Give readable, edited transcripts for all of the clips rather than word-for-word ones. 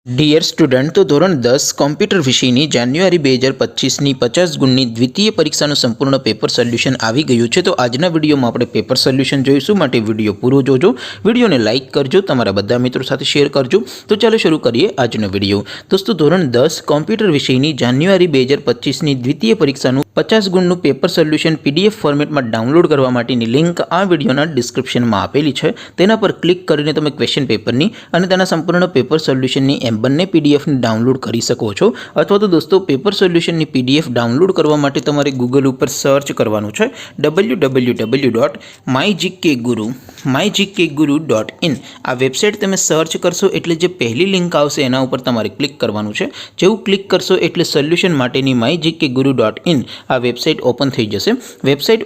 Dear student, તો ધોરણ 10 computer વિષયની જાન્યુઆરી 2025ની 50 ગુણની દ્વિતીય પરીક્ષાનું સંપૂર્ણ પેપર સોલ્યુશન આવી ગયું છે। તો આજના વિડીયોમાં આપણે પેપર સોલ્યુશન જોઈશું, માટે વિડીયો પૂરો જોજો, વિડીયોને લાઇક કરજો, તમારા બધા મિત્રો સાથે શેર કરજો। તો ચાલો શરૂ કરીએ આજનો વિડીયો। દોસ્તો, ધોરણ 10 કોમ્પ્યુટર વિષયની જાન્યુઆરી 2025ની દ્વિતીય પરીક્ષાનું 50 ગુણનું પેપર સોલ્યુશન પીડીએફ ફોર્મેટમાં ડાઉનલોડ કરવા માટેની લિંક આ વિડીયોના ડિસ્ક્રિપ્શનમાં આપેલી છે। તેના પર ક્લિક કરીને તમે ક્વેશ્ચન પેપરની અને તેના સંપૂર્ણ પેપર સોલ્યુશનની બંને પીડીએફને ડાઉનલોડ કરી શકો છો। અથવા તો દોસ્તો, પેપર સોલ્યુશનની પીડીએફ ડાઉનલોડ કરવા માટે તમારે ગૂગલ ઉપર સર્ચ કરવાનું છે www.mygkguru.in। આ વેબસાઇટ તમે સર્ચ કરશો એટલે જે પહેલી લિંક આવશે એના ઉપર તમારે ક્લિક કરવાનું છે। જેવું ક્લિક કરશો એટલે સોલ્યુશન માટેની mygkguru.in આ વેબસાઇટ ઓપન થઈ જશે। વેબસાઇટ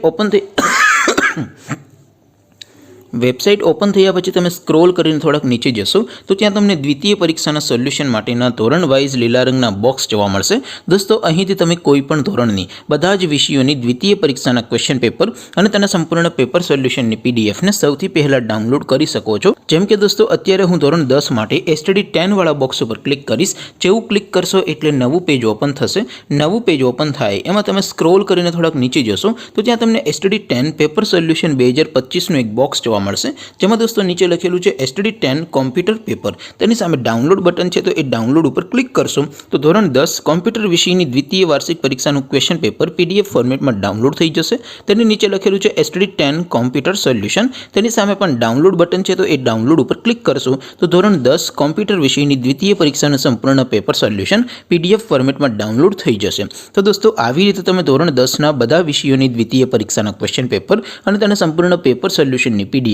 ઓપન થયા પછી તમે સ્ક્રોલ કરીને થોડાક નીચે જશો તો ત્યાં તમને દ્વિતીય પરીક્ષાના સોલ્યુશન માટેના ધોરણ વાઇઝ લીલા રંગના બોક્સ જોવા મળશે। દોસ્તો, અહીંથી તમે કોઈ પણ ધોરણની બધા જ વિષયોની દ્વિતીય પરીક્ષાના ક્વેશ્ચન પેપર અને તેના સંપૂર્ણ પેપર સોલ્યુશનની પીડીએફને સૌથી પહેલાં ડાઉનલોડ કરી શકો છો। જેમ કે દોસ્તો, અત્યારે હું ધોરણ 10 માટે STD 10 વાળા બોક્સ ઉપર ક્લિક કરીશ। જેવું ક્લિક કરશો એટલે નવું પેજ ઓપન થશે। નવું પેજ ઓપન થાય એમાં તમે સ્ક્રોલ કરીને થોડાક નીચે જશો તો ત્યાં તમને STD 10 પેપર સોલ્યુશન 2025નું એક બોક્સ જોવા મળશે, જેમાં દોસ્તો નીચે લખેલું છે STD 10 કોમ્પ્યુટર પેપર। તેની સામે ડાઉનલોડ બટન છે, તો એ ડાઉનલોડ ઉપર ક્લિક કરશો તો ધોરણ 10 કોમ્પ્યુટર વિષયની દ્વિતીય વાર્ષિક પરીક્ષાનું ક્વેશ્ચન પેપર પીડીએફ ફોર્મેટમાં ડાઉનલોડ થઈ જશે। તેની નીચે લખેલું છે STD 10 કોમ્પ્યુટર સોલ્યુશન। તેની સામે પણ ડાઉનલોડ બટન છે, તો એ ડાઉનલોડ ઉપર ક્લિક કરશો તો ધોરણ 10 કોમ્પ્યુટર વિષયની દ્વિતીય પરીક્ષાનું સંપૂર્ણ પેપર સોલ્યુશન પીડીએફ ફોર્મેટમાં ડાઉનલોડ થઈ જશે। તો દોસ્તો, આવી રીતે તમે ધોરણ 10ના બધા વિષયોની દ્વિતીય પરીક્ષાના ક્વેશ્ચન પેપર અને તેના સંપૂર્ણ પેપર સોલ્યુશનની પીડીએફને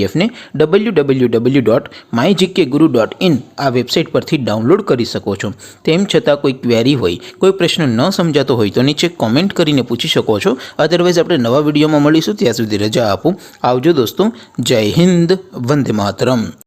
www.mygkguru.in આ વેબસાઇટ પરથી ડાઉનલોડ કરી શકો છો। તેમ છતાં કોઈ ક્વેરી હોય, કોઈ પ્રશ્ન ન સમજાતો હોય તો નીચે કોમેન્ટ કરીને પૂછી શકો છો। અધરવાઇઝ આપણે નવા વિડીયોમાં મળીશું, ત્યાં સુધી રજા આપો। આવજો દોસ્તો, જય હિન્દ, વંદે માતરમ।